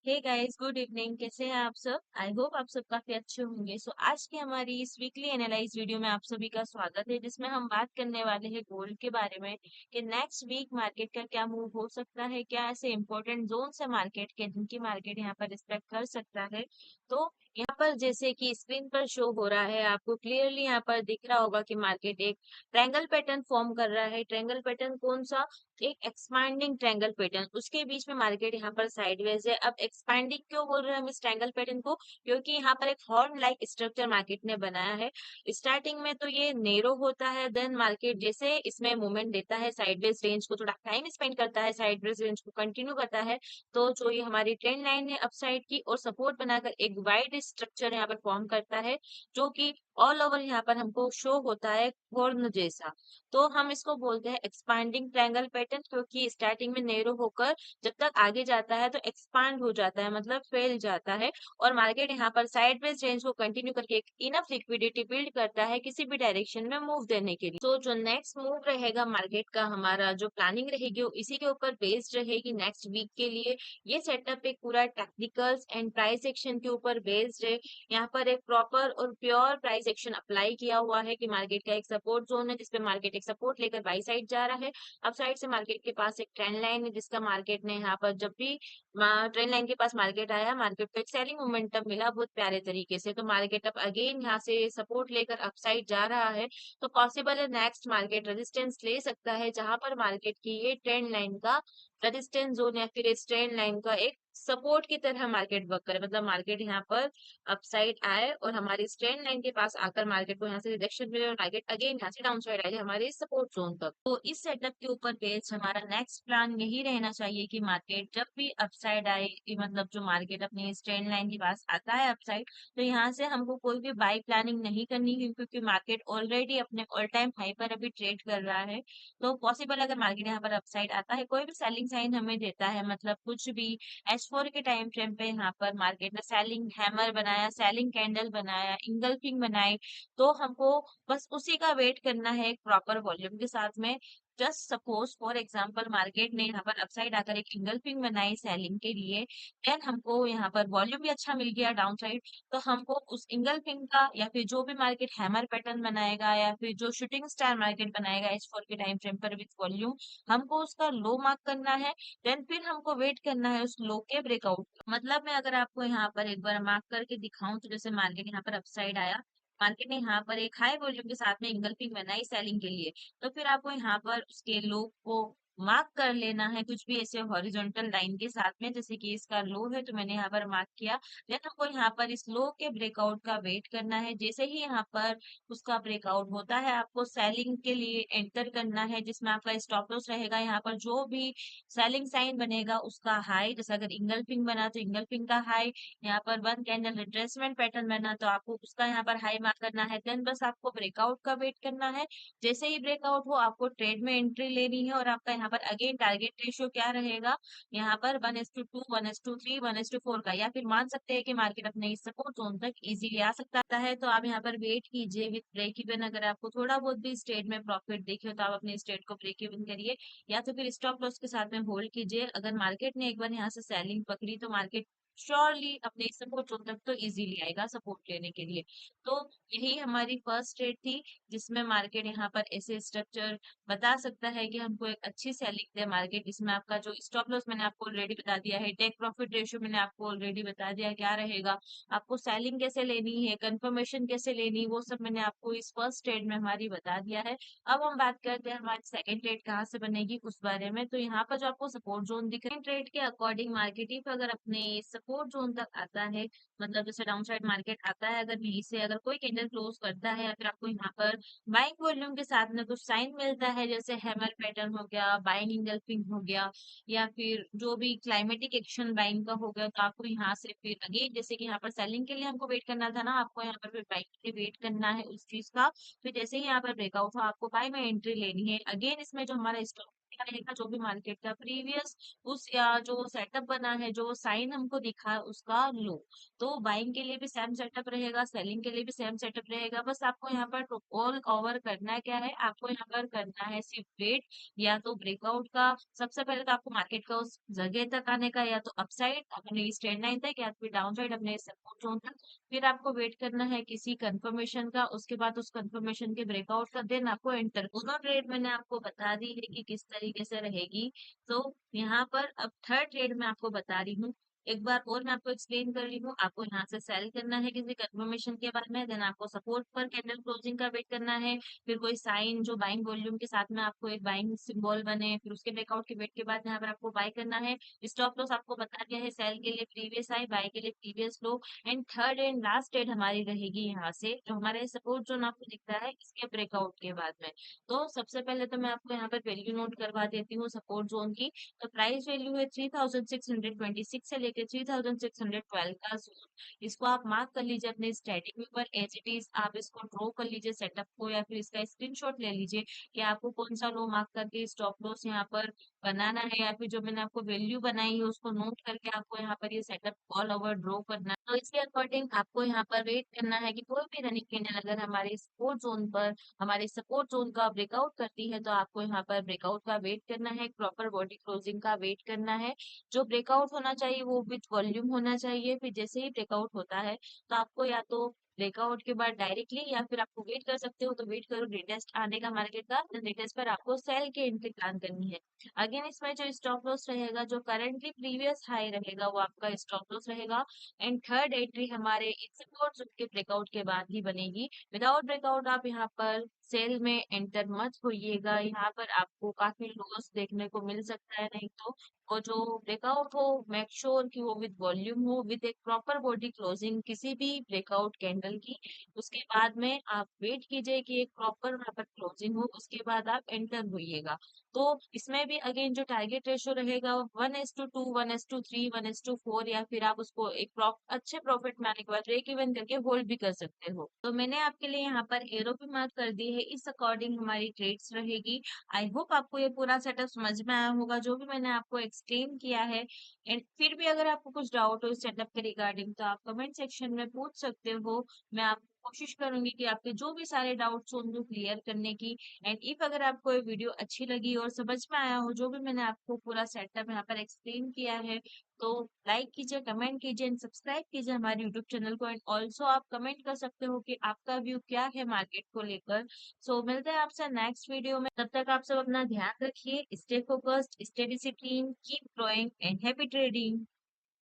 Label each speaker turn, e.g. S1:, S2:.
S1: Hey guys, good evening. कैसे हैं आप सब? आई होप आप सब काफी अच्छे होंगे। आज की हमारी इस वीकली एनालाइज वीडियो में आप सभी का स्वागत है, जिसमें हम बात करने वाले हैं गोल्ड के बारे में कि नेक्स्ट वीक मार्केट का क्या मूव हो सकता है, क्या ऐसे इंपॉर्टेंट जोन्स है मार्केट के जिनकी मार्केट यहाँ पर रिस्पेक्ट कर सकता है। तो यहाँ पर जैसे कि स्क्रीन पर शो हो रहा है, आपको क्लियरली यहाँ पर दिख रहा होगा कि मार्केट एक ट्रायंगल पैटर्न फॉर्म कर रहा है। ट्रायंगल पैटर्न कौन सा? एक एक्सपांडिंग ट्रायंगल पैटर्न, उसके बीच में मार्केट यहाँ पर साइडवेज है। अब एक्सपांडिंग क्यों बोल रहे हैं हम इस ट्रायंगल पैटर्न को? क्योंकि यहाँ पर एक हॉर्न लाइक स्ट्रक्चर मार्केट ने बनाया है। स्टार्टिंग में तो ये नेरो होता है, देन मार्केट जैसे इसमें मूवमेंट देता है, साइडवेज रेंज को थोड़ा टाइम स्पेंड करता है, साइडवेज रेंज को कंटिन्यू करता है। तो जो ये हमारी ट्रेंड लाइन है अपसाइड की, और सपोर्ट बनाकर एक वाइड स्ट्रक्चर यहाँ पर फॉर्म करता है, जो कि ऑल ओवर यहाँ पर हमको शो होता है हॉर्न जैसा। तो हम इसको बोलते हैं एक्सपांडिंग ट्रायंगल पैटर्न, क्योंकि स्टार्टिंग में नेरो होकर जब तक आगे जाता है तो एक्सपांड हो जाता है, मतलब फैल जाता है। और मार्केट यहाँ पर साइडवेज रेंज को कंटिन्यू करके एक इनफ लिक्विडिटी बिल्ड करता है किसी भी डायरेक्शन में मूव देने के लिए। तो जो नेक्स्ट मूव रहेगा मार्केट का, हमारा जो प्लानिंग रहेगी वो इसी के ऊपर बेस्ड रहेगी नेक्स्ट वीक के लिए। ये सेटअप एक पूरा टेक्निकल्स एंड प्राइस एक्शन के ऊपर बेस्ड है। यहाँ पर एक प्रॉपर और प्योर प्राइस एक्शन अप्लाई किया हुआ है कि मार्केट का एक सपोर्ट जोन है जिसपे मार्केट एक सपोर्ट लेकर बाई साइड जा रहा है। अप साइड से मार्केट के पास एक ट्रेंड लाइन है, जिसका मार्केट ने यहाँ पर जब भी ट्रेंड लाइन के पास मार्केट आया, मार्केट को एक सेलिंग मोमेंटम मिला बहुत प्यारे तरीके से। तो मार्केट अब अगेन यहाँ से सपोर्ट लेकर अप साइड जा रहा है। तो पॉसिबल है नेक्स्ट मार्केट रेजिस्टेंस ले सकता है, जहां पर मार्केट की ये ट्रेंड लाइन का रेजिस्टेंस जोन या फिर इस ट्रेंड लाइन का एक सपोर्ट की तरह मार्केट वर्क करे। मतलब मार्केट यहाँ पर अपसाइड आए और हमारी स्ट्रेंड लाइन के पास आकर मार्केट को यहाँ से रिजेक्शन मिले और मार्केट अगेन यहाँ से डाउन साइड आए हमारे सपोर्ट जोन तक। तो इस सेटअप के ऊपर बेस्ड हमारा नेक्स्ट प्लान यही रहना चाहिए कि मार्केट जब भी अपसाइड आए, मतलब जो मार्केट अपनी स्ट्रेंड लाइन के पास आता है अपसाइड, तो यहाँ से हमको कोई भी बाई प्लानिंग नहीं करनी है, क्योंकि मार्केट ऑलरेडी अपने ऑल टाइम हाई पर अभी ट्रेड कर रहा है। तो पॉसिबल अगर मार्केट यहाँ पर अपसाइड आता है, कोई भी सेलिंग साइन हमें देता है, मतलब कुछ भी H4 के टाइम फ्रेम पे यहाँ पर मार्केट ने सेलिंग हैमर बनाया, सेलिंग कैंडल बनाया, इंगल्फिंग बनाई, तो हमको बस उसी का वेट करना है एक प्रॉपर वॉल्यूम के साथ में। Just suppose for example market ने यहाँ पर अपसाइड आकर एक इंगल्फिंग बनाई सेलिंग के लिए, देन हमको यहाँ पर वॉल्यूम भी अच्छा मिल गया डाउन साइड। तो हमको उस इंगल्फिंग का या फिर जो भी मार्केट हैमर पैटर्न बनाएगा या फिर जो शूटिंग स्टार मार्केट बनाएगा H4 के टाइम फ्रेम पर विथ वॉल्यूम, हमको उसका लो मार्क करना है। देन फिर हमको वेट करना है उस लो के ब्रेकआउट। मतलब मैं अगर आपको यहाँ पर एक बार मार्क करके दिखाऊं, तो जैसे मार्केट यहाँ पर अपसाइड आया, मार्केट ने यहाँ पर एक हाई वॉल्यूम के साथ में इंगल्फिंग बनाई सेलिंग के लिए, तो फिर आपको यहाँ पर उसके लो को मार्क कर लेना है कुछ भी ऐसे हॉरिजॉन्टल लाइन के साथ में। जैसे कि इसका लो है तो मैंने यहाँ पर मार्क किया, देन हमको यहाँ पर इस लो के ब्रेकआउट का वेट करना है। जैसे ही यहाँ पर उसका ब्रेकआउट होता है, आपको सेलिंग के लिए एंटर करना है, जिसमें आपका स्टॉप लॉस रहेगा। यहाँ पर जो भी सेलिंग साइन बनेगा उसका हाई, जैसे अगर इंगल्फिंग बना तो इंगल्फिंग का हाई, यहाँ पर वन कैंडल रिट्रेसमेंट पैटर्न बना तो आपको उसका यहाँ पर हाई मार्क करना है। देन बस आपको ब्रेकआउट का वेट करना है। जैसे ही ब्रेकआउट हो, आपको ट्रेड में एंट्री लेनी है, और आपका यहाँ पर अगेन टारगेट रेशियो क्या रहेगा, यहाँ पर 1:2, 1:3, 1:4 का, या फिर मान सकते हैं कि मार्केट अपने इस सपोर्ट जोन तक इजीली आ सकता है। तो आप यहाँ पर वेट कीजिए विथ ब्रेक इवन। अगर आपको थोड़ा बहुत भी स्ट्रेट में प्रॉफिट देखिए तो आप अपने स्ट्रेट को ब्रेक इवन करिए, या तो फिर स्टॉप लॉस के साथ में होल्ड कीजिए। अगर मार्केट ने एक बार यहाँ से सेलिंग पकड़ी तो मार्केट श्योरली अपने सपोर्ट जोन तक तो इजीली आएगा सपोर्ट लेने के लिए। तो यही हमारी फर्स्ट ट्रेड थी, जिसमें मार्केट यहाँ पर ऐसे स्ट्रक्चर बता सकता है कि हमको एक अच्छी सेलिंग दे मार्केट। इसमें आपका जो स्टॉप लॉस मैंने आपको ऑलरेडी बता दिया है, टेक प्रॉफिट रेशियो मैंने आपको ऑलरेडी बता दिया क्या रहेगा, आपको सेलिंग कैसे लेनी है, कंफर्मेशन कैसे लेनी है, वो सब मैंने आपको इस फर्स्ट ट्रेड में हमारी बता दिया है। अब हम बात करते हैं हमारी सेकंड ट्रेड कहाँ से बनेगी उस बारे में। तो यहाँ पर जो आपको सपोर्ट जोन दिख रहा है, ट्रेड के अकॉर्डिंग मार्केट ही अगर अपने सपोर्ट जोन तक आता है, मतलब जैसे डाउन साइड मार्केट आता है, अगर यहीं से अगर कोई कैंडल क्लोज करता है, या फिर आपको यहाँ पर बाइंग वॉल्यूम के साथ में कुछ साइन मिलता है, जैसे हैमर पैटर्न हो गया, बाइंग इंगल्फिंग हो गया, या फिर जो भी क्लाइमेटिक एक्शन बाइंग का हो गया, तो आपको यहाँ से फिर अगेन जैसे कि यहाँ पर सेलिंग के लिए हमको वेट करना था ना, आपको यहाँ पर फिर बाइंग के लिए वेट करना है उस चीज का। फिर जैसे ही यहाँ पर ब्रेकआउट हो, आपको बाय में एंट्री लेनी है। अगेन इसमें जो हमारा स्टॉप क्या रहेगा, जो भी मार्केट का प्रीवियस उस या जो सेटअप बना है, जो साइन हमको दिखा है उसका लो। तो बाइंग के लिए भी सेम सेटअप रहेगा, सेलिंग के लिए भी सेम सेटअप रहेगा। बस आपको यहाँ पर ऑल ओवर करना क्या है, आपको यहाँ पर करना है सिर्फ वेट या तो ब्रेकआउट का। सबसे पहले तो आपको मार्केट का उस जगह तक आने का, या तो अपसाइड अपने स्ट्रेंड लाइन तक, या फिर डाउन साइड अपने सपोर्ट जोन तक। फिर आपको वेट करना है किसी कंफर्मेशन का, उसके बाद उस कंफर्मेशन के ब्रेकआउट का, देन आपको एंटर। दोनों ट्रेड मैंने आपको बता दी है कि किस तरीके से रहेगी। तो यहाँ पर अब थर्ड ट्रेड मैं आपको बता रही हूँ, एक बार और मैं आपको एक्सप्लेन कर रही हूँ। आपको यहाँ से सेल करना है किसी कंफर्मेशन के बाद में, देन आपको सपोर्ट पर कैंडल क्लोजिंग का वेट करना है। फिर कोई साइन जो बाइंग वॉल्यूम के साथ में आपको एक बाइंग सिंबल बने, फिर उसके ब्रेकआउट के वेट के बाद यहाँ पर आपको बाय करना है। स्टॉप लॉस आपको बता दिया है, सेल के लिए प्रीवियस हाई, बाय के लिए previous low. And third and last trade हमारी रहेगी यहाँ से, जो हमारे सपोर्ट जोन आपको दिखता है इसके ब्रेकआउट के बाद में। तो सबसे पहले तो मैं आपको यहाँ पर वैल्यू नोट करवा देती हूँ सपोर्ट जोन की। तो प्राइस वैल्यू है 3626 से लेकर 3612 का जोन। इसको आप मार्क कर लीजिए अपने स्टैटिक व्यू पर एज इट इज। आप इसको ड्रॉ कर लीजिए सेटअप को, या फिर इसका स्क्रीनशॉट ले लीजिए कि आपको कौन सा लो मार्क करके स्टॉप लॉस यहाँ पर बनाना है, या फिर जो मैंने आपको वैल्यू बनाई है उसको नोट करके आपको यहाँ पर ये सेटअप ऑल ओवर ड्रॉ करना है। तो इसके अकॉर्डिंग आपको यहाँ पर वेट करना है कि कोई भी रनिंग कैंडल अगर हमारे सपोर्ट जोन पर, हमारे सपोर्ट जोन का ब्रेकआउट करती है, तो आपको यहाँ पर ब्रेकआउट का वेट करना है, प्रॉपर बॉडी क्लोजिंग का वेट करना है। जो ब्रेकआउट होना चाहिए वो विथ वॉल्यूम होना चाहिए। फिर जैसे ही ब्रेकआउट होता है तो आपको या तो ब्रेकआउट के बाद डायरेक्टली, या फिर आपको वेट कर सकते हो तो वेट करो रिटेस्ट आने का मार्केट का, रिटेस्ट पर आपको सेल के एंट्री प्लान करनी है। अगेन इसमें जो स्टॉप लॉस रहेगा, जो करंटली प्रीवियस हाई रहेगा वो आपका स्टॉप लॉस रहेगा। एंड थर्ड एंट्री हमारे सपोर्ट के ब्रेकआउट के बाद ही बनेगी। विदाउट ब्रेकआउट आप यहाँ पर सेल में एंटर मत होइएगा, यहाँ पर आपको काफी लॉस देखने को मिल सकता है। नहीं तो वो जो ब्रेकआउट हो, मेक श्योर कि वो विद वॉल्यूम हो, विद एक प्रॉपर बॉडी क्लोजिंग किसी भी ब्रेकआउट कैंडल की। उसके बाद में आप वेट कीजिए कि एक प्रॉपर वहां पर क्लोजिंग हो, उसके बाद आप एंटर होइएगा। तो इसमें भी अगेन जो टारगेट रेशो रहेगा 1:2, 1:3, 1:4, या फिर आप उसको एक अच्छे प्रॉफिट में आने के बाद ब्रेक इवन करके होल्ड भी कर सकते हो। तो मैंने आपके लिए यहाँ पर एरो भी मार्क कर दी है, इस अकॉर्डिंग हमारी ट्रेड्स रहेगी। आई होप आपको ये पूरा सेटअप समझ में आया होगा जो भी मैंने आपको एक्सप्लेन किया है। एंड फिर भी अगर आपको कुछ डाउट हो इस सेटअप के रिगार्डिंग तो आप कमेंट सेक्शन में पूछ सकते हो। मैं आपको कोशिश करूंगी कि आपके जो भी सारे डाउट्स हो उनको क्लियर करने की। एंड इफ अगर आपको ये वीडियो अच्छी लगी और समझ में आया हो जो भी मैंने आपको पूरा सेटअप यहाँ पर एक्सप्लेन किया है, तो लाइक कीजिए, कमेंट कीजिए एंड सब्सक्राइब कीजिए हमारे यूट्यूब चैनल को। एंड ऑल्सो आप कमेंट कर सकते हो कि आपका व्यू क्या है मार्केट को लेकर। सो मिलते हैं आपसे नेक्स्ट वीडियो में, तब तक आप सब अपना ध्यान रखिए, stay focused, stay discipline, keep growing and happy trading.